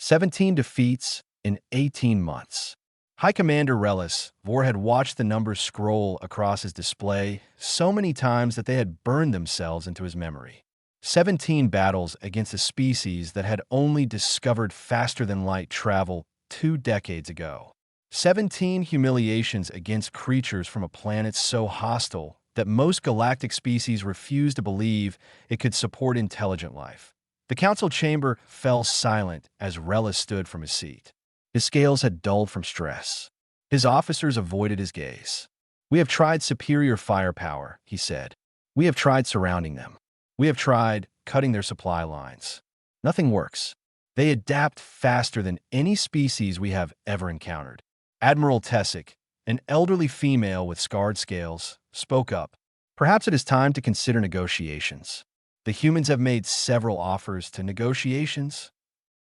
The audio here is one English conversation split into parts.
17 defeats in 18 months. High Commander Relis Vor had watched the numbers scroll across his display so many times that they had burned themselves into his memory. 17 battles against a species that had only discovered faster-than-light travel 2 decades ago. 17 humiliations against creatures from a planet so hostile that most galactic species refused to believe it could support intelligent life. The council chamber fell silent as Relis stood from his seat. His scales had dulled from stress. His officers avoided his gaze. "We have tried superior firepower," he said. "We have tried surrounding them. We have tried cutting their supply lines. Nothing works. They adapt faster than any species we have ever encountered." Admiral Tessic, an elderly female with scarred scales, spoke up. "Perhaps it is time to consider negotiations. The humans have made several offers to negotiations."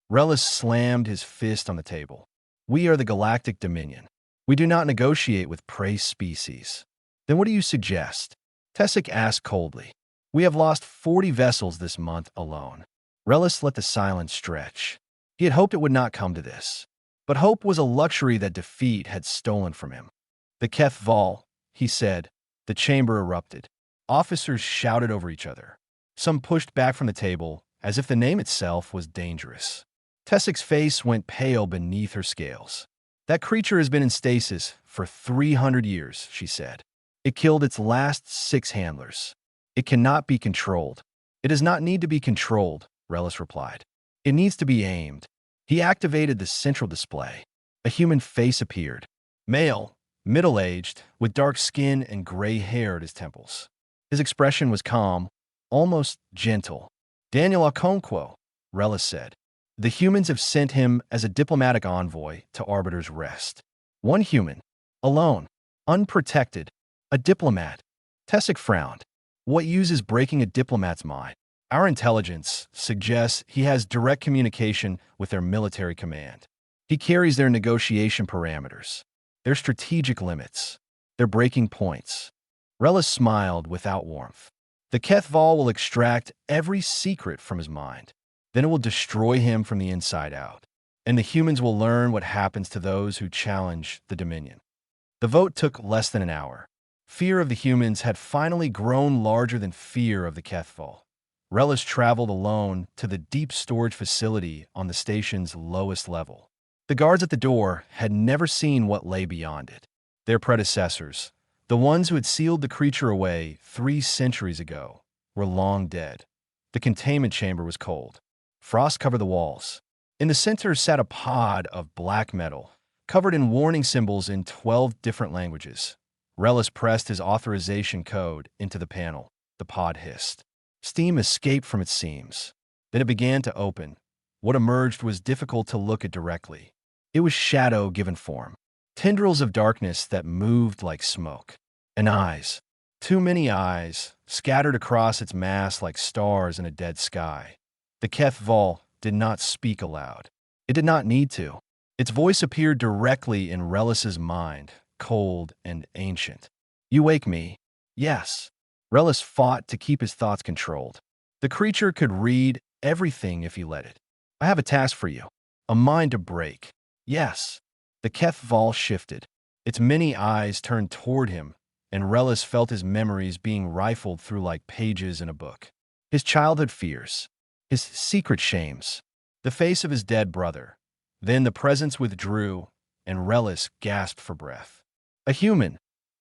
Relis slammed his fist on the table. "We are the Galactic Dominion. We do not negotiate with prey species." "Then what do you suggest?" Tessic asked coldly. "We have lost 40 vessels this month alone." Relis let the silence stretch. He had hoped it would not come to this. But hope was a luxury that defeat had stolen from him. "The Keth Vol," he said. The chamber erupted. Officers shouted over each other. Some pushed back from the table, as if the name itself was dangerous. Tessic's face went pale beneath her scales. "That creature has been in stasis for 300 years, she said. "It killed its last 6 handlers. It cannot be controlled." "It does not need to be controlled," Relis replied. "It needs to be aimed." He activated the central display. A human face appeared. Male, middle-aged, with dark skin and gray hair at his temples. His expression was calm, almost gentle. "Daniel Okonkwo," Relis said. "The humans have sent him as a diplomatic envoy to Arbiter's Rest. One human, alone, unprotected, a diplomat." Tessic frowned. "What use is breaking a diplomat's mind? Our intelligence suggests he has direct communication with their military command. He carries their negotiation parameters, their strategic limits, their breaking points." Relis smiled without warmth. "The Keth Vol will extract every secret from his mind. Then it will destroy him from the inside out. And the humans will learn what happens to those who challenge the Dominion." The vote took less than an hour. Fear of the humans had finally grown larger than fear of the Keth Vol. Relis traveled alone to the deep storage facility on the station's lowest level. The guards at the door had never seen what lay beyond it. Their predecessors, the ones who had sealed the creature away 3 centuries ago, were long dead. The containment chamber was cold. Frost covered the walls. In the center sat a pod of black metal, covered in warning symbols in 12 different languages. Relis pressed his authorization code into the panel. The pod hissed. Steam escaped from its seams. Then it began to open. What emerged was difficult to look at directly. It was shadow given form. Tendrils of darkness that moved like smoke. And eyes. Too many eyes, scattered across its mass like stars in a dead sky. The Keth Vol did not speak aloud. It did not need to. Its voice appeared directly in Relis's mind, cold and ancient. "You wake me." "Yes." Relis fought to keep his thoughts controlled. The creature could read everything if he let it. "I have a task for you. A mind to break." "Yes." The Keth Vol shifted. Its many eyes turned toward him, and Relis felt his memories being rifled through like pages in a book. His childhood fears. His secret shames. The face of his dead brother. Then the presence withdrew, and Relis gasped for breath. "A human,"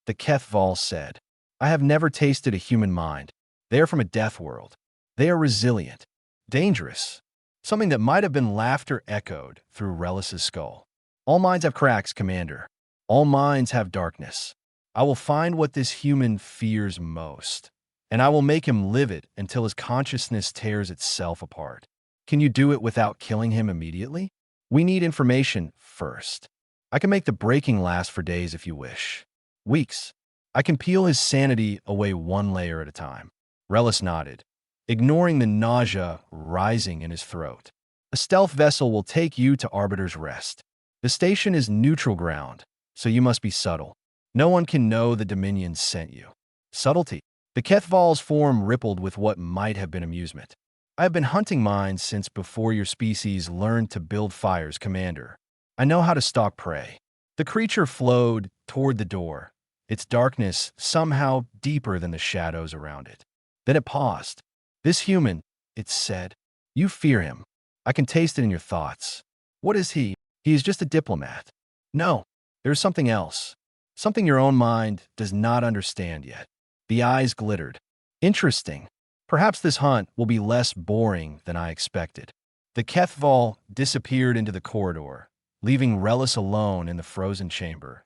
the Keth Vol said. "I have never tasted a human mind. They are from a death world. They are resilient. Dangerous." Something that might have been laughter echoed through Relis's skull. "All minds have cracks, Commander. All minds have darkness. I will find what this human fears most, and I will make him live it until his consciousness tears itself apart." "Can you do it without killing him immediately?" "We need information first. I can make the breaking last for days if you wish. Weeks. I can peel his sanity away 1 layer at a time." Relis nodded, ignoring the nausea rising in his throat. "A stealth vessel will take you to Arbiter's Rest. The station is neutral ground, so you must be subtle. No one can know the Dominion sent you." "Subtlety." The Keth Vol's form rippled with what might have been amusement. I have been hunting mine since before your species learned to build fires, Commander. I know how to stalk prey. The creature flowed toward the door, its darkness somehow deeper than the shadows around it. Then it paused. This human, it said. You fear him. I can taste it in your thoughts. What is he? He is just a diplomat. No, there's something else. Something your own mind does not understand yet. The eyes glittered. Interesting. Perhaps this hunt will be less boring than I expected. The Kethval disappeared into the corridor, leaving Relis alone in the frozen chamber.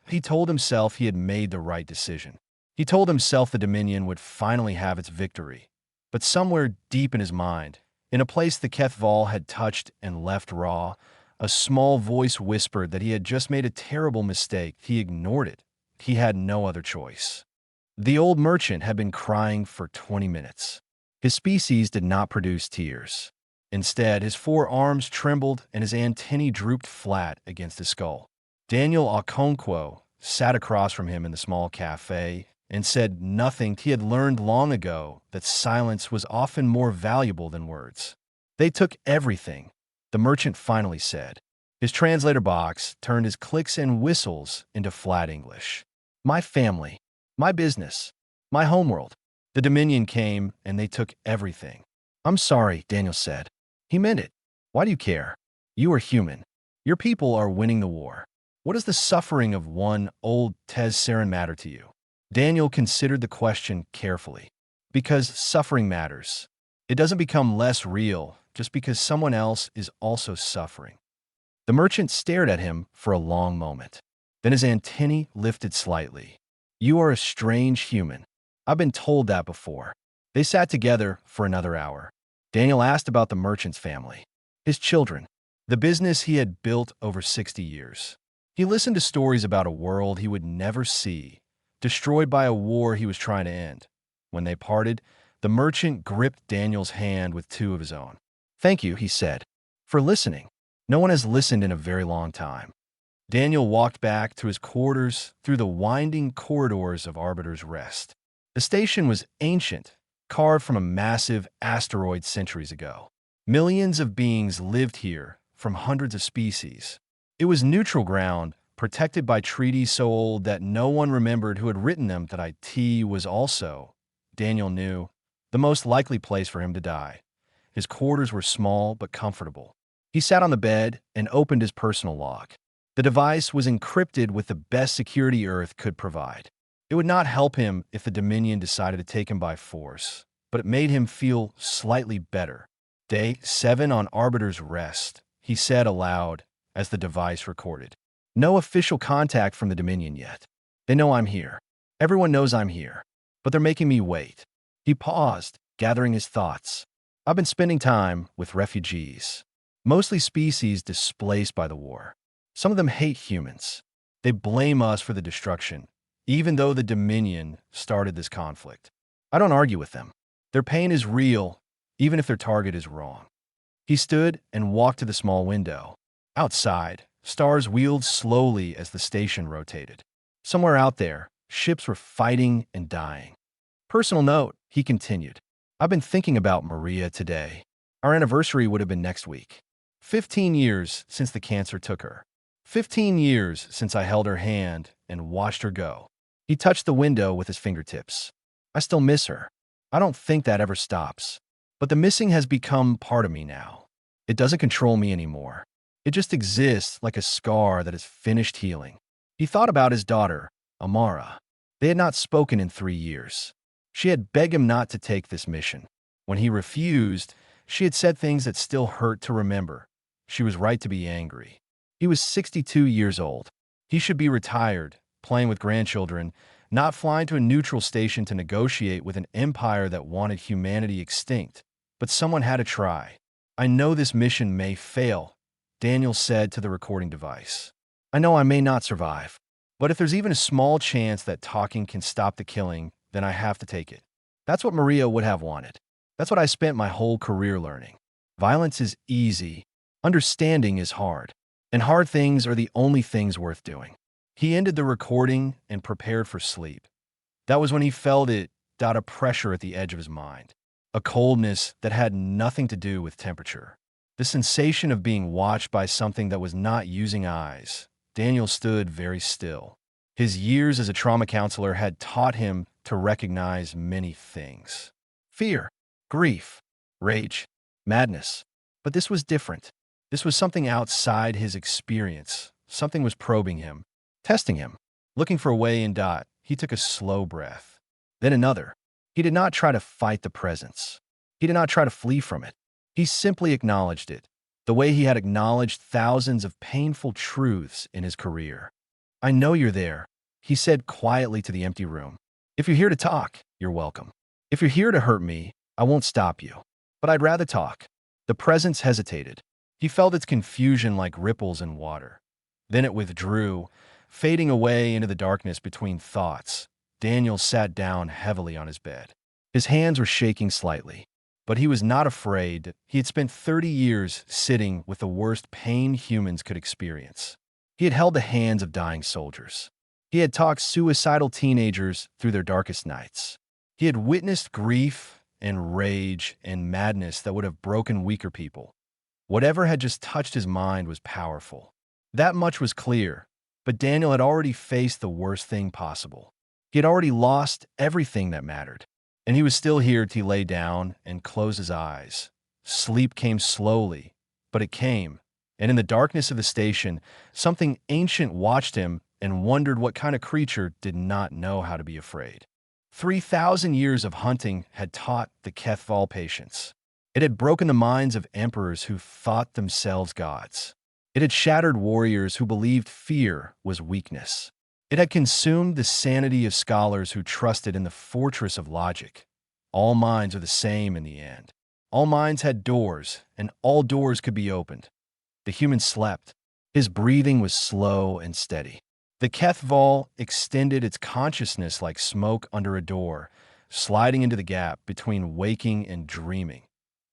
He told himself he had made the right decision. He told himself the Dominion would finally have its victory. But somewhere deep in his mind, in a place the Kethval had touched and left raw, a small voice whispered that he had just made a terrible mistake. He ignored it. He had no other choice. The old merchant had been crying for 20 minutes. His species did not produce tears. Instead, his forearms trembled and his antennae drooped flat against his skull. Daniel Okonkwo sat across from him in the small cafe and said nothing. He had learned long ago that silence was often more valuable than words. They took everything, the merchant finally said. His translator box turned his clicks and whistles into flat English. My family, my business, my homeworld. The Dominion came and they took everything. I'm sorry, Daniel said. He meant it. Why do you care? You are human. Your people are winning the war. What does the suffering of one old Tez Saren matter to you? Daniel considered the question carefully. Because suffering matters. It doesn't become less real just because someone else is also suffering. The merchant stared at him for a long moment. Then his antennae lifted slightly. You are a strange human. I've been told that before. They sat together for another hour. Daniel asked about the merchant's family, his children, the business he had built over 60 years. He listened to stories about a world he would never see, destroyed by a war he was trying to end. When they parted, the merchant gripped Daniel's hand with two of his own. Thank you, he said, for listening. No one has listened in a very long time. Daniel walked back to his quarters through the winding corridors of Arbiter's Rest. The station was ancient, carved from a massive asteroid centuries ago. Millions of beings lived here from hundreds of species. It was neutral ground, protected by treaties so old that no one remembered who had written them. That IT was also, Daniel knew, the most likely place for him to die. His quarters were small but comfortable. He sat on the bed and opened his personal log. The device was encrypted with the best security Earth could provide. It would not help him if the Dominion decided to take him by force, but it made him feel slightly better. Day 7 on Arbiter's Rest, he said aloud as the device recorded. No official contact from the Dominion yet. They know I'm here. Everyone knows I'm here, but they're making me wait. He paused, gathering his thoughts. I've been spending time with refugees, mostly species displaced by the war. Some of them hate humans. They blame us for the destruction, even though the Dominion started this conflict. I don't argue with them. Their pain is real, even if their target is wrong. He stood and walked to the small window. Outside, stars wheeled slowly as the station rotated. Somewhere out there, ships were fighting and dying. Personal note, he continued. I've been thinking about Maria today. Our anniversary would have been next week. 15 years since the cancer took her. 15 years since I held her hand and watched her go. He touched the window with his fingertips. I still miss her. I don't think that ever stops. But the missing has become part of me now. It doesn't control me anymore. It just exists like a scar that has finished healing. He thought about his daughter, Amara. They had not spoken in 3 years. She had begged him not to take this mission. When he refused, she had said things that still hurt to remember. She was right to be angry. He was 62 years old. He should be retired, playing with grandchildren, not flying to a neutral station to negotiate with an empire that wanted humanity extinct. But someone had to try. I know this mission may fail, Daniel said to the recording device. I know I may not survive, but if there's even a small chance that talking can stop the killing, then I have to take it. That's what Maria would have wanted. That's what I spent my whole career learning. Violence is easy. Understanding is hard. And hard things are the only things worth doing. He ended the recording and prepared for sleep. That was when he felt a pressure at the edge of his mind. a coldness that had nothing to do with temperature. The sensation of being watched by something that was not using eyes. Daniel stood very still. His years as a trauma counselor had taught him to recognize many things: fear, grief, rage, madness. But this was different. This was something outside his experience. Something was probing him, testing him, looking for a way in. He took a slow breath. Then another. He did not try to fight the presence. He did not try to flee from it. He simply acknowledged it, the way he had acknowledged thousands of painful truths in his career. "I know you're there," he said quietly to the empty room. "If you're here to talk, you're welcome. If you're here to hurt me, I won't stop you. But I'd rather talk." The presence hesitated. He felt its confusion like ripples in water. Then it withdrew, fading away into the darkness between thoughts. Daniel sat down heavily on his bed. His hands were shaking slightly, but he was not afraid. He had spent 30 years sitting with the worst pain humans could experience. He had held the hands of dying soldiers. He had talked suicidal teenagers through their darkest nights. He had witnessed grief and rage and madness that would have broken weaker people. Whatever had just touched his mind was powerful. That much was clear, but Daniel had already faced the worst thing possible. He had already lost everything that mattered, and he was still here till he lay down and closed his eyes. Sleep came slowly, but it came, and in the darkness of the station, something ancient watched him and wondered what kind of creature did not know how to be afraid. 3,000 years of hunting had taught the HFY patience. It had broken the minds of emperors who thought themselves gods. It had shattered warriors who believed fear was weakness. It had consumed the sanity of scholars who trusted in the fortress of logic. All minds are the same in the end. All minds had doors, and all doors could be opened. The human slept. His breathing was slow and steady. The HFY extended its consciousness like smoke under a door, sliding into the gap between waking and dreaming.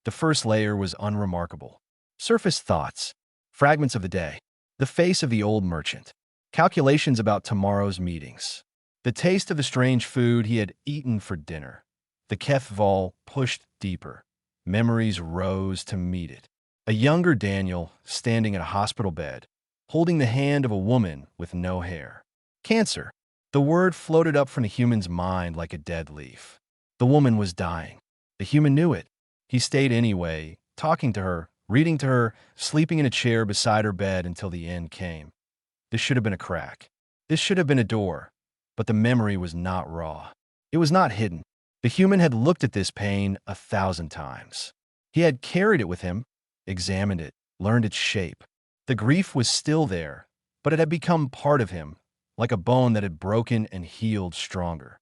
The first layer was unremarkable. Surface thoughts, fragments of the day, the face of the old merchant, calculations about tomorrow's meetings, the taste of the strange food he had eaten for dinner. The HFY pushed deeper. Memories rose to meet it. A younger Daniel standing at a hospital bed, holding the hand of a woman with no hair. Cancer. The word floated up from the human's mind like a dead leaf. The woman was dying. The human knew it. He stayed anyway, talking to her, reading to her, sleeping in a chair beside her bed until the end came. This should have been a crack. This should have been a door. But the memory was not raw. It was not hidden. The human had looked at this pain 1,000 times. He had carried it with him, examined it, learned its shape. The grief was still there, but it had become part of him, like a bone that had broken and healed stronger.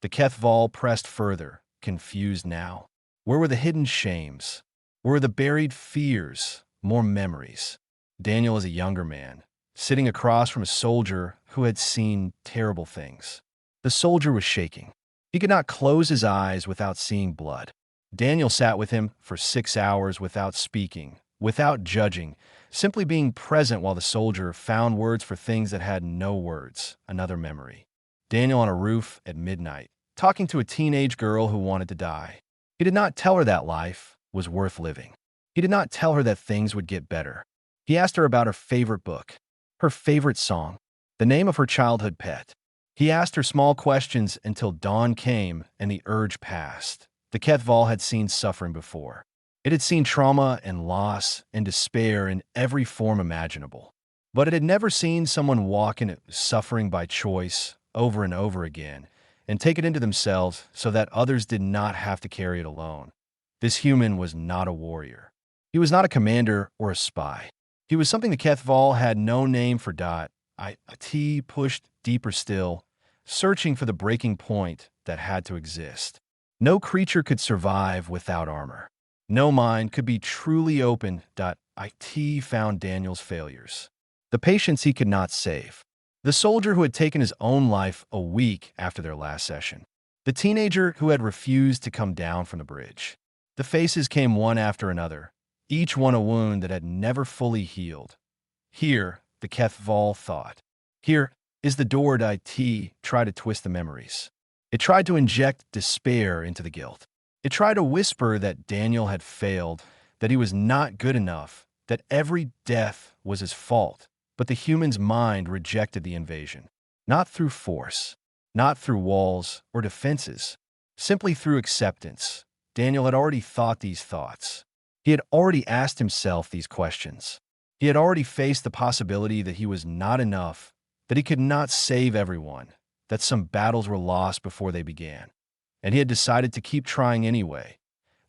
The HFY pressed further, confused now. Where were the hidden shames? Where were the buried fears? More memories. Daniel is a younger man, sitting across from a soldier who had seen terrible things. The soldier was shaking. He could not close his eyes without seeing blood. Daniel sat with him for 6 hours without speaking, without judging, simply being present while the soldier found words for things that had no words. Another memory. Daniel on a roof at midnight, talking to a teenage girl who wanted to die. He did not tell her that life was worth living. He did not tell her that things would get better. He asked her about her favorite book, her favorite song, the name of her childhood pet. He asked her small questions until dawn came and the urge passed. The HFY had seen suffering before. It had seen trauma and loss and despair in every form imaginable. But it had never seen someone walk in suffering by choice over and over again and take it into themselves so that others did not have to carry it alone. This human was not a warrior. He was not a commander or a spy. He was something the HFY had no name for. It pushed deeper still, searching for the breaking point that had to exist. No creature could survive without armor. No mind could be truly open. It found Daniel's failures. The patients he could not save. The soldier who had taken his own life a week after their last session. The teenager who had refused to come down from the bridge. The faces came one after another, each one a wound that had never fully healed. Here, the HFY thought. Here is the door. It tried to twist the memories. It tried to inject despair into the guilt. It tried to whisper that Daniel had failed, that he was not good enough, that every death was his fault. But the human's mind rejected the invasion. Not through force, not through walls or defenses, simply through acceptance. Daniel had already thought these thoughts. He had already asked himself these questions. He had already faced the possibility that he was not enough, that he could not save everyone, that some battles were lost before they began. And he had decided to keep trying anyway.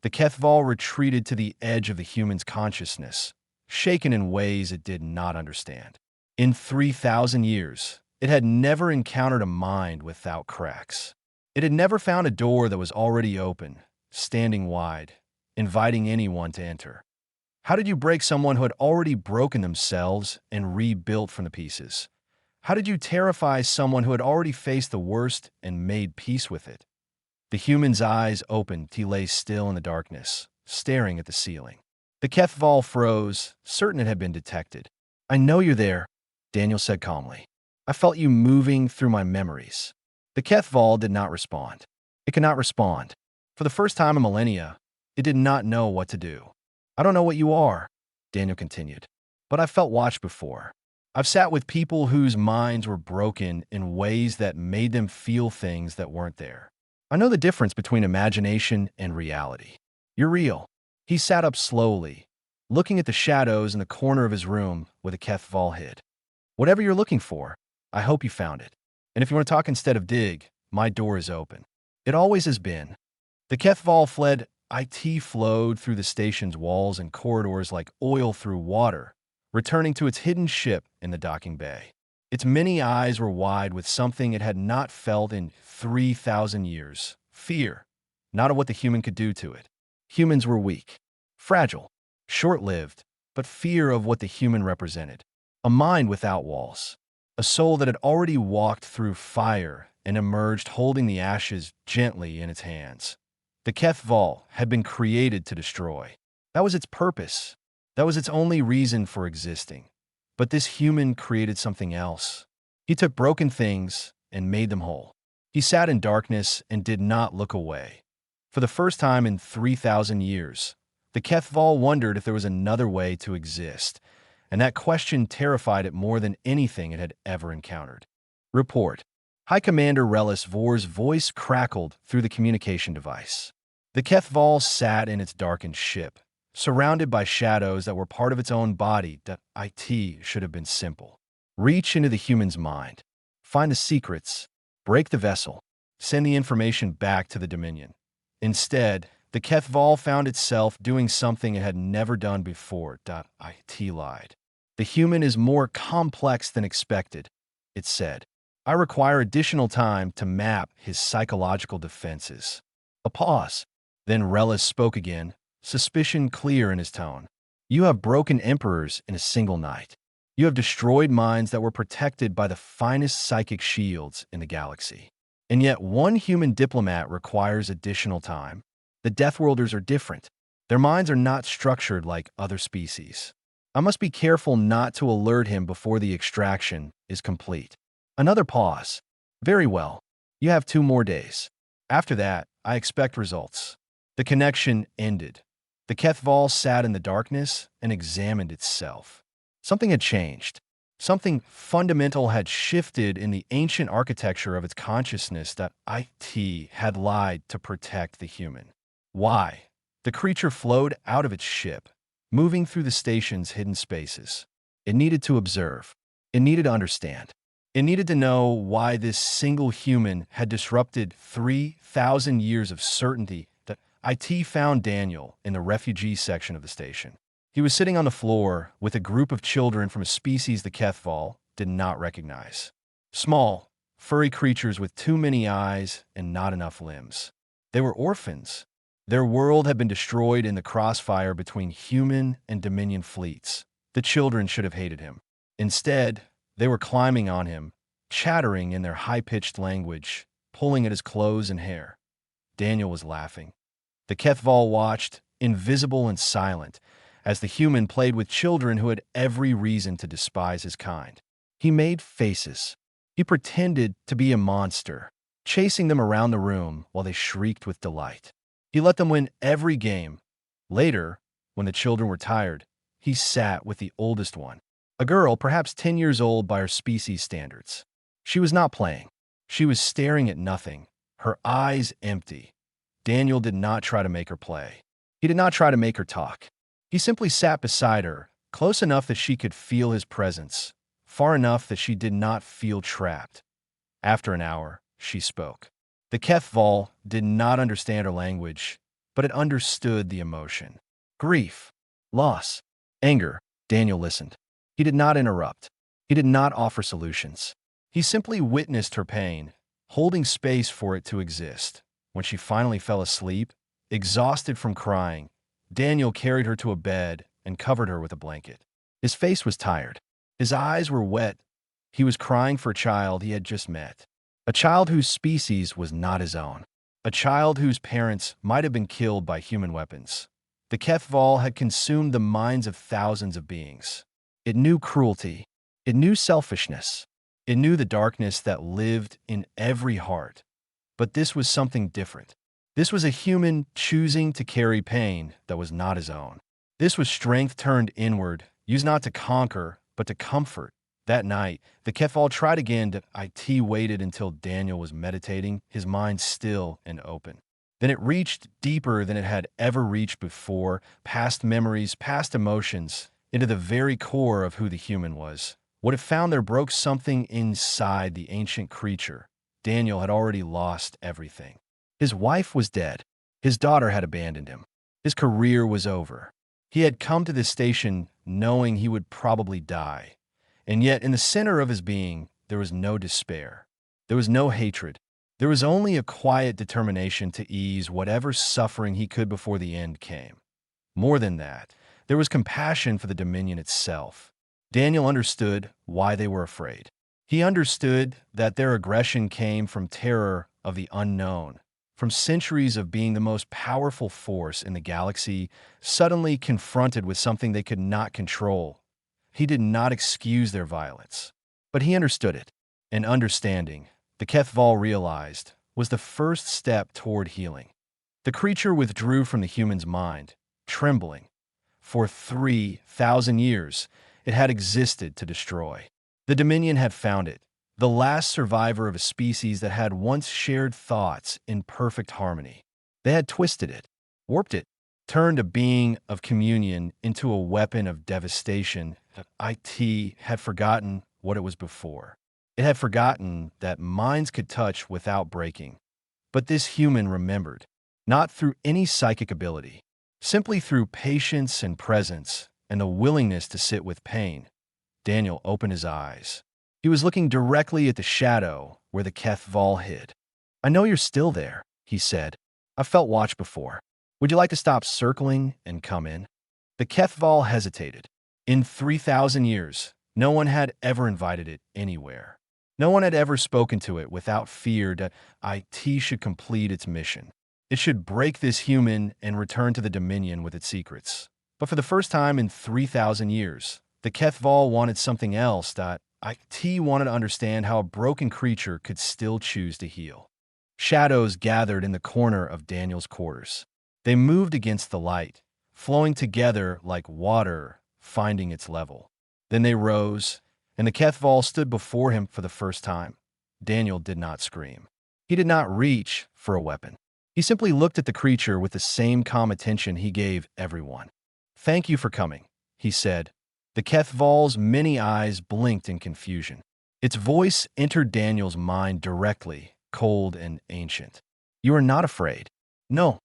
The Kethval retreated to the edge of the human's consciousness, shaken in ways it did not understand. In 3,000 years, it had never encountered a mind without cracks. It had never found a door that was already open, standing wide, inviting anyone to enter. How did you break someone who had already broken themselves and rebuilt from the pieces? How did you terrify someone who had already faced the worst and made peace with it? The human's eyes opened. He lay still in the darkness, staring at the ceiling. The Kethval froze, certain it had been detected. "I know you're there," Daniel said calmly. "I felt you moving through my memories." The Kethval did not respond. It could not respond. For the first time in millennia, it did not know what to do. "I don't know what you are," Daniel continued, "but I've felt watched before. I've sat with people whose minds were broken in ways that made them feel things that weren't there. I know the difference between imagination and reality. You're real." He sat up slowly, looking at the shadows in the corner of his room where the Kethval hid. "Whatever you're looking for, I hope you found it. And if you want to talk instead of dig, my door is open. It always has been." The Kethval fled. It flowed through the station's walls and corridors like oil through water, returning to its hidden ship in the docking bay. Its many eyes were wide with something it had not felt in 3,000 years. Fear, not of what the human could do to it. Humans were weak, fragile, short-lived, but fear of what the human represented. A mind without walls. A soul that had already walked through fire and emerged holding the ashes gently in its hands. The Kethval had been created to destroy. That was its purpose. That was its only reason for existing. But this human created something else. He took broken things and made them whole. He sat in darkness and did not look away. For the first time in 3,000 years, the Kethval wondered if there was another way to exist, and that question terrified it more than anything it had ever encountered. Report. High Commander Relis Vor's voice crackled through the communication device. The Kethval sat in its darkened ship, surrounded by shadows that were part of its own body. It should have been simple. Reach into the human's mind. Find the secrets. Break the vessel. Send the information back to the Dominion. Instead, the Kethval found itself doing something it had never done before. It lied. "The human is more complex than expected," it said. "I require additional time to map his psychological defenses." A pause. Then Relis spoke again, suspicion clear in his tone. "You have broken emperors in a single night. You have destroyed minds that were protected by the finest psychic shields in the galaxy. And yet one human diplomat requires additional time. The Deathworlders are different. Their minds are not structured like other species. I must be careful not to alert him before the extraction is complete." Another pause. "Very well. You have 2 more days. After that, I expect results." The connection ended. The Kethval sat in the darkness and examined itself. Something had changed. Something fundamental had shifted in the ancient architecture of its consciousness. That it had lied to protect the human. Why? The creature flowed out of its ship, moving through the station's hidden spaces. It needed to observe. It needed to understand. It needed to know why this single human had disrupted 3,000 years of certainty. That it found Daniel in the refugee section of the station. He was sitting on the floor with a group of children from a species the Kethval did not recognize. Small, furry creatures with too many eyes and not enough limbs. They were orphans. Their world had been destroyed in the crossfire between human and Dominion fleets. The children should have hated him. Instead, they were climbing on him, chattering in their high-pitched language, pulling at his clothes and hair. Daniel was laughing. The Kethval watched, invisible and silent, as the human played with children who had every reason to despise his kind. He made faces. He pretended to be a monster, chasing them around the room while they shrieked with delight. He let them win every game. Later, when the children were tired, he sat with the oldest one, a girl perhaps 10 years old by her species standards. She was not playing. She was staring at nothing, her eyes empty. Daniel did not try to make her play. He did not try to make her talk. He simply sat beside her, close enough that she could feel his presence, far enough that she did not feel trapped. After an hour, she spoke. The Kethval did not understand her language, but it understood the emotion. Grief, loss, anger. Daniel listened. He did not interrupt. He did not offer solutions. He simply witnessed her pain, holding space for it to exist. When she finally fell asleep, exhausted from crying, Daniel carried her to a bed and covered her with a blanket. His face was tired. His eyes were wet. He was crying for a child he had just met. A child whose species was not his own. A child whose parents might have been killed by human weapons. The Kethval had consumed the minds of thousands of beings. It knew cruelty. It knew selfishness. It knew the darkness that lived in every heart. But this was something different. This was a human choosing to carry pain that was not his own. This was strength turned inward, used not to conquer, but to comfort. That night, the Kethval tried again. It waited until Daniel was meditating, his mind still and open. Then it reached deeper than it had ever reached before, past memories, past emotions, into the very core of who the human was. What it found there broke something inside the ancient creature. Daniel had already lost everything. His wife was dead. His daughter had abandoned him. His career was over. He had come to this station knowing he would probably die. And yet, in the center of his being, there was no despair. There was no hatred. There was only a quiet determination to ease whatever suffering he could before the end came. More than that, there was compassion for the Dominion itself. Daniel understood why they were afraid. He understood that their aggression came from terror of the unknown, from centuries of being the most powerful force in the galaxy, suddenly confronted with something they could not control. He did not excuse their violence, but he understood it. And understanding, the Kethval realized, was the first step toward healing. The creature withdrew from the human's mind, trembling. For 3,000 years, it had existed to destroy. The Dominion had found it, the last survivor of a species that had once shared thoughts in perfect harmony. They had twisted it, warped it, turned a being of communion into a weapon of devastation. IT had forgotten what it was before. It had forgotten that minds could touch without breaking. But this human remembered, not through any psychic ability, simply through patience and presence and the willingness to sit with pain. Daniel opened his eyes. He was looking directly at the shadow where the Kethval hid. "I know you're still there," he said. "I've felt watch before. Would you like to stop circling and come in?" The Kethval hesitated. In 3,000 years, no one had ever invited it anywhere. No one had ever spoken to it without fear that IT should complete its mission. It should break this human and return to the Dominion with its secrets. But for the first time in 3,000 years, the Kethval wanted something else. That IT wanted to understand how a broken creature could still choose to heal. Shadows gathered in the corner of Daniel's quarters. They moved against the light, flowing together like water finding its level. Then they rose, and the Kethval stood before him for the first time. Daniel did not scream. He did not reach for a weapon. He simply looked at the creature with the same calm attention he gave everyone. "Thank you for coming," he said. The Kethval's many eyes blinked in confusion. Its voice entered Daniel's mind directly, cold and ancient. "You are not afraid?" "No."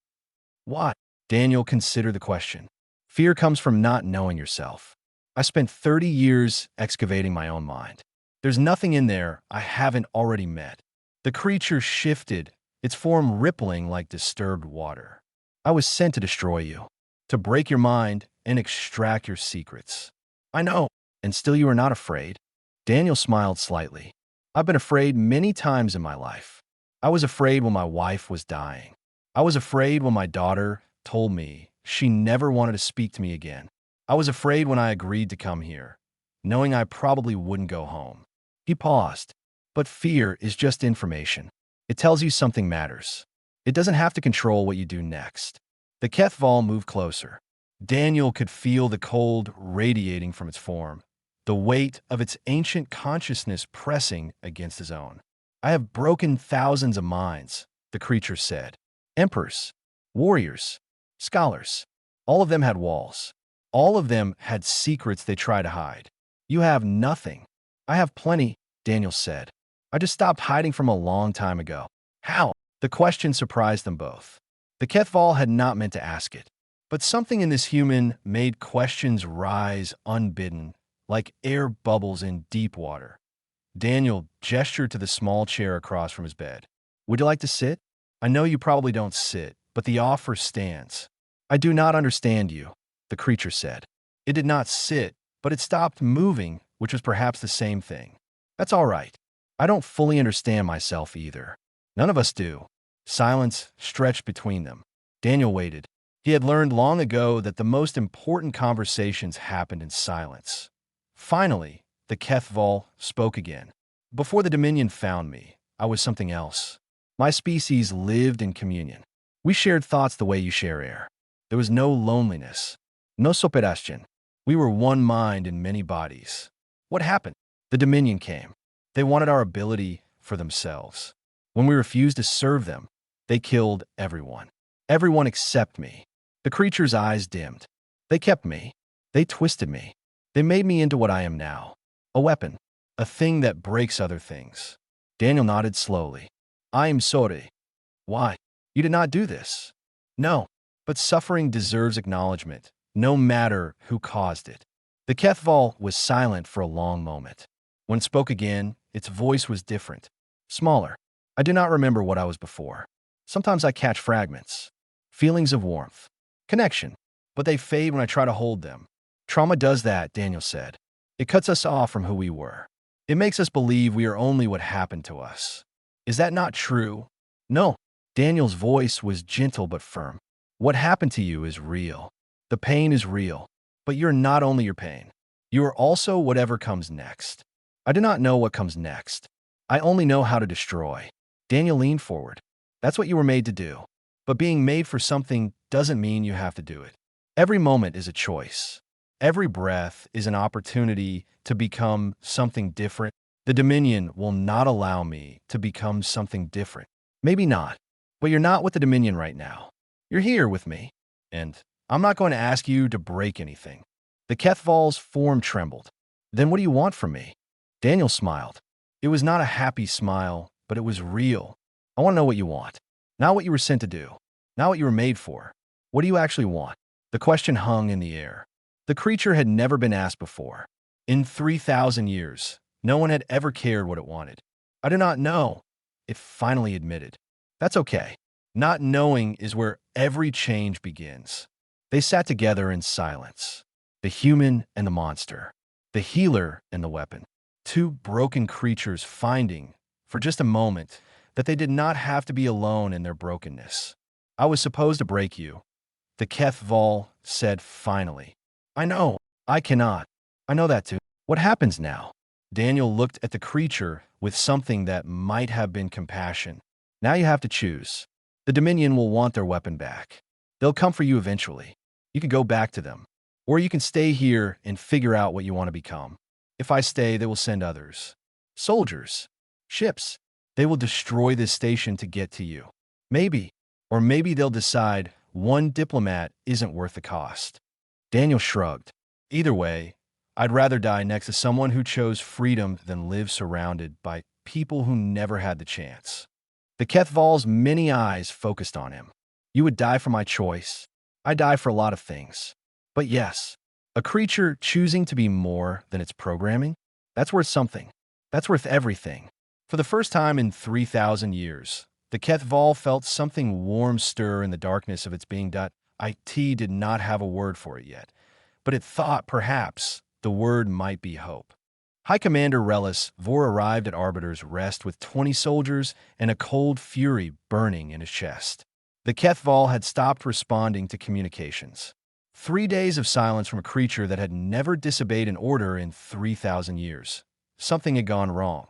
"Why?" Daniel considered the question. "Fear comes from not knowing yourself. I spent 30 years excavating my own mind. There's nothing in there I haven't already met." The creature shifted, its form rippling like disturbed water. "I was sent to destroy you, to break your mind and extract your secrets." "I know." "And still you are not afraid?" Daniel smiled slightly. "I've been afraid many times in my life. I was afraid when my wife was dying. I was afraid when my daughter told me she never wanted to speak to me again. I was afraid when I agreed to come here, knowing I probably wouldn't go home." He paused. "But fear is just information. It tells you something matters. It doesn't have to control what you do next. The Kethval moved closer. Daniel could feel the cold radiating from its form, the weight of its ancient consciousness pressing against his own. I have broken thousands of minds, the creature said. Emperors, warriors, scholars. All of them had walls. All of them had secrets they try to hide. You have nothing. I have plenty, Daniel said. I just stopped hiding from a long time ago. How? The question surprised them both. The Kethval had not meant to ask it, but something in this human made questions rise unbidden, like air bubbles in deep water. Daniel gestured to the small chair across from his bed. Would you like to sit? I know you probably don't sit, but the offer stands. I do not understand you, the creature said. It did not sit, but it stopped moving, which was perhaps the same thing. That's all right. I don't fully understand myself either. None of us do. Silence stretched between them. Daniel waited. He had learned long ago that the most important conversations happened in silence. Finally, the Kethval spoke again. Before the Dominion found me, I was something else. My species lived in communion. We shared thoughts the way you share air. There was no loneliness. No soperation. We were one mind in many bodies. What happened? The Dominion came. They wanted our ability for themselves. When we refused to serve them, they killed everyone. Everyone except me. The creature's eyes dimmed. They kept me. They twisted me. They made me into what I am now. A weapon. A thing that breaks other things. Daniel nodded slowly. I am sorry. Why? You did not do this. No, but suffering deserves acknowledgement, no matter who caused it. The Kethval was silent for a long moment. When it spoke again, its voice was different, smaller. I do not remember what I was before. Sometimes I catch fragments, feelings of warmth, connection, but they fade when I try to hold them. Trauma does that, Daniel said. It cuts us off from who we were. It makes us believe we are only what happened to us. Is that not true? No. Daniel's voice was gentle but firm. What happened to you is real. The pain is real, but you're not only your pain. You are also whatever comes next. I do not know what comes next. I only know how to destroy. Daniel leaned forward. That's what you were made to do. But being made for something doesn't mean you have to do it. Every moment is a choice. Every breath is an opportunity to become something different. The Dominion will not allow me to become something different. Maybe not, but you're not with the Dominion right now. You're here with me, and I'm not going to ask you to break anything. The Kethval's form trembled. Then what do you want from me? Daniel smiled. It was not a happy smile, but it was real. I want to know what you want. Not what you were sent to do. Not what you were made for. What do you actually want? The question hung in the air. The creature had never been asked before. In 3,000 years, no one had ever cared what it wanted. I do not know, it finally admitted. That's okay. Not knowing is where every change begins. They sat together in silence. The human and the monster. The healer and the weapon. Two broken creatures finding, for just a moment, that they did not have to be alone in their brokenness. I was supposed to break you, the Kethval said finally. I know. I cannot. I know that too. What happens now? Daniel looked at the creature with something that might have been compassion. Now you have to choose. The Dominion will want their weapon back. They'll come for you eventually. You can go back to them. Or you can stay here and figure out what you want to become. If I stay, they will send others. Soldiers. Ships. They will destroy this station to get to you. Maybe. Or maybe they'll decide one diplomat isn't worth the cost. Daniel shrugged. Either way, I'd rather die next to someone who chose freedom than live surrounded by people who never had the chance. The Kethval's many eyes focused on him. You would die for my choice. I die for a lot of things. But yes, a creature choosing to be more than its programming, that's worth something. That's worth everything. For the first time in 3,000 years, the Kethval felt something warm stir in the darkness of its being. It did not have a word for it yet, but it thought perhaps the word might be hope. High Commander Relis Vor arrived at Arbiter's Rest with 20 soldiers and a cold fury burning in his chest. The Kethval had stopped responding to communications. 3 days of silence from a creature that had never disobeyed an order in 3,000 years. Something had gone wrong.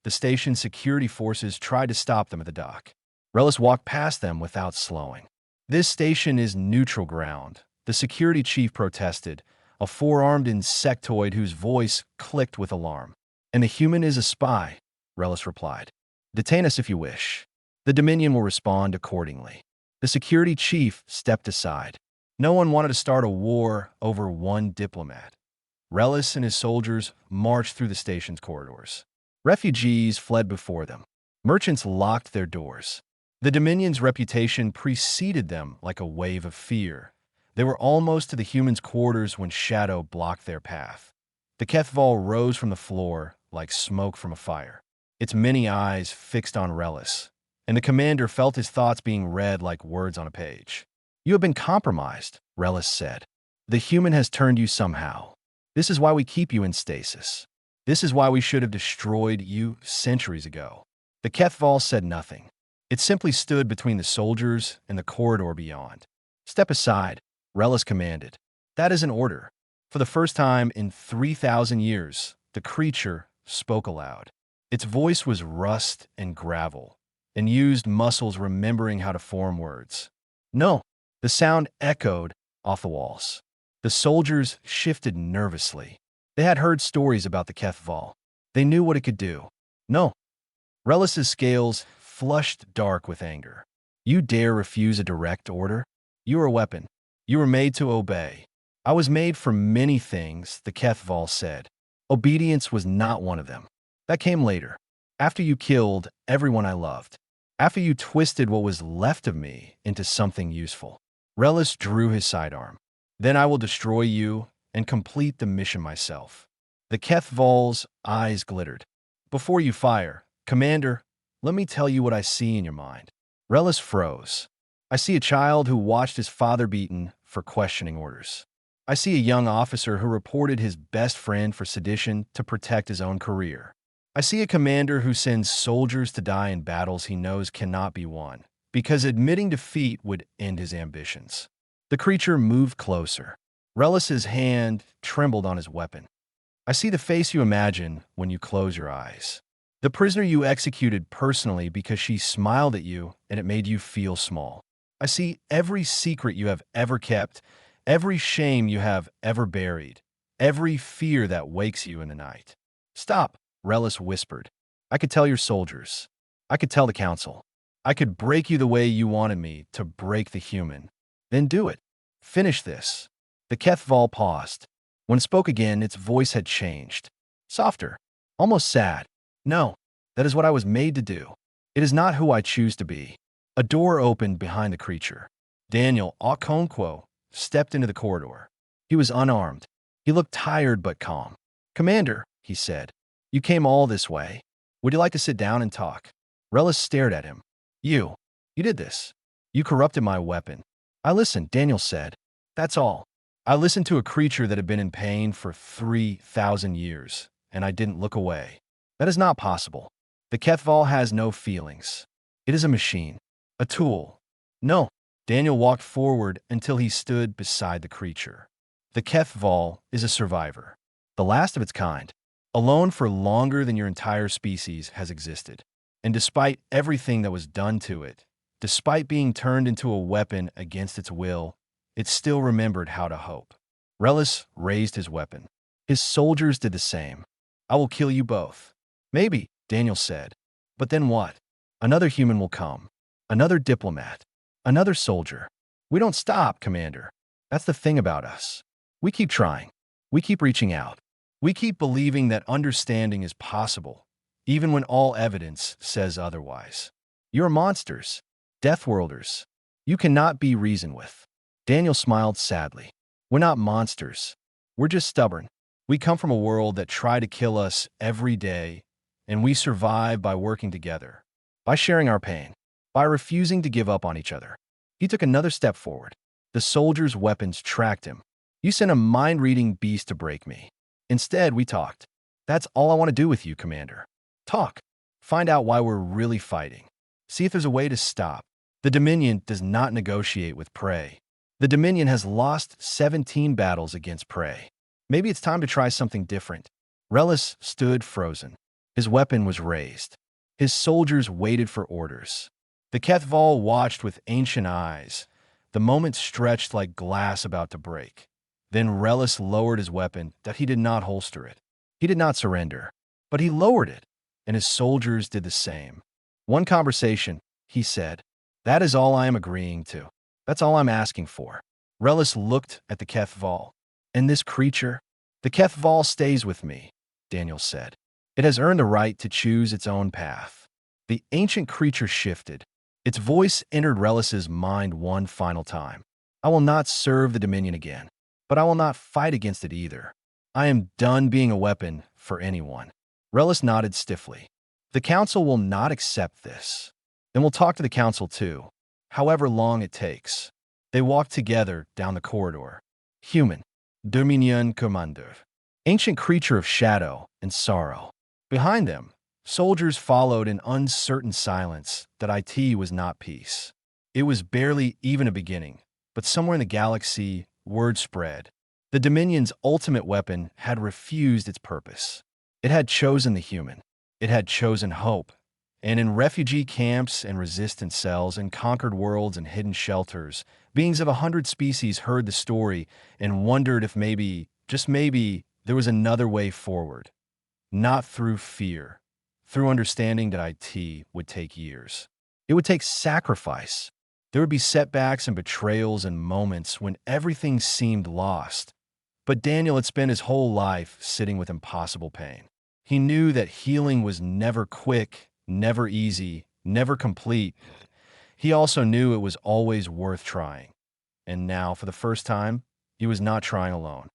The station's security forces tried to stop them at the dock. Relis walked past them without slowing. This station is neutral ground, the security chief protested, a four-armed insectoid whose voice clicked with alarm. And the human is a spy, Relis replied. Detain us if you wish. The Dominion will respond accordingly. The security chief stepped aside. No one wanted to start a war over one diplomat. Relis and his soldiers marched through the station's corridors. Refugees fled before them. Merchants locked their doors. The Dominion's reputation preceded them like a wave of fear. They were almost to the humans' quarters when shadow blocked their path. The Kethval rose from the floor like smoke from a fire, its many eyes fixed on Relis, and the commander felt his thoughts being read like words on a page. You have been compromised, Relis said. The human has turned you somehow. This is why we keep you in stasis. This is why we should have destroyed you centuries ago. The Kethval said nothing. It simply stood between the soldiers and the corridor beyond. Step aside, Relis commanded. That is an order. For the first time in 3,000 years, the creature spoke aloud. Its voice was rust and gravel, and used muscles remembering how to form words. No, the sound echoed off the walls. The soldiers shifted nervously. They had heard stories about the Kethval. They knew what it could do. No. Relis's scales flushed dark with anger. You dare refuse a direct order? You are a weapon. You were made to obey. I was made for many things, the Kethval said. Obedience was not one of them. That came later, after you killed everyone I loved, after you twisted what was left of me into something useful. Relis drew his sidearm. Then I will destroy you and complete the mission myself. The Kethval's eyes glittered. Before you fire, Commander, let me tell you what I see in your mind. Relis froze. I see a child who watched his father beaten for questioning orders. I see a young officer who reported his best friend for sedition to protect his own career. I see a commander who sends soldiers to die in battles he knows cannot be won, because admitting defeat would end his ambitions. The creature moved closer. Relis's hand trembled on his weapon. I see the face you imagine when you close your eyes. The prisoner you executed personally because she smiled at you and it made you feel small. I see every secret you have ever kept, every shame you have ever buried, every fear that wakes you in the night. Stop, Relis whispered. I could tell your soldiers. I could tell the council. I could break you the way you wanted me to break the human. Then do it. Finish this. The Kethval paused. When it spoke again, its voice had changed. Softer, almost sad. No, that is what I was made to do. It is not who I choose to be. A door opened behind the creature. Daniel Okonkwo stepped into the corridor. He was unarmed. He looked tired but calm. Commander, he said, you came all this way. Would you like to sit down and talk? Relis stared at him. You did this. You corrupted my weapon. I listened, Daniel said. That's all. I listened to a creature that had been in pain for 3,000 years, and I didn't look away. That is not possible. The Kethval has no feelings. It is a machine, a tool. No. Daniel walked forward until he stood beside the creature. The Kethval is a survivor, the last of its kind, alone for longer than your entire species has existed. And despite everything that was done to it, despite being turned into a weapon against its will, it still remembered how to hope. Relis raised his weapon. His soldiers did the same. I will kill you both. Maybe, Daniel said. But then what? Another human will come. Another diplomat. Another soldier. We don't stop, Commander. That's the thing about us. We keep trying. We keep reaching out. We keep believing that understanding is possible, even when all evidence says otherwise. You're monsters. Deathworlders. You cannot be reasoned with. Daniel smiled sadly. We're not monsters. We're just stubborn. We come from a world that tried to kill us every day, and we survive by working together, by sharing our pain, by refusing to give up on each other. He took another step forward. The soldiers' weapons tracked him. You sent a mind-reading beast to break me. Instead, we talked. That's all I want to do with you, Commander. Talk. Find out why we're really fighting. See if there's a way to stop. The Dominion does not negotiate with prey. The Dominion has lost 17 battles against prey. Maybe it's time to try something different. Relis stood frozen. His weapon was raised. His soldiers waited for orders. The Kethval watched with ancient eyes. The moment stretched like glass about to break. Then Relis lowered his weapon, that he did not holster it. He did not surrender, but he lowered it, and his soldiers did the same. One conversation, he said. That is all I am agreeing to. That's all I'm asking for. Relis looked at the Kethval. And this creature? The Kethval stays with me, Daniel said. It has earned the right to choose its own path. The ancient creature shifted. Its voice entered Relis's mind one final time. I will not serve the Dominion again, but I will not fight against it either. I am done being a weapon for anyone. Relis nodded stiffly. The Council will not accept this. Then we'll talk to the Council too, however long it takes. They walked together down the corridor. Human, Dominion Commander, ancient creature of shadow and sorrow. Behind them, soldiers followed in uncertain silence that IT was not peace. It was barely even a beginning, but somewhere in the galaxy, word spread. The Dominion's ultimate weapon had refused its purpose. It had chosen the human. It had chosen hope. And in refugee camps and resistance cells and conquered worlds and hidden shelters, beings of 100 species heard the story and wondered if maybe, just maybe, there was another way forward. Not through fear, through understanding that IT would take years. It would take sacrifice. There would be setbacks and betrayals and moments when everything seemed lost. But Daniel had spent his whole life sitting with impossible pain. He knew that healing was never quick, never easy, never complete. He also knew it was always worth trying. And now, for the first time, he was not trying alone.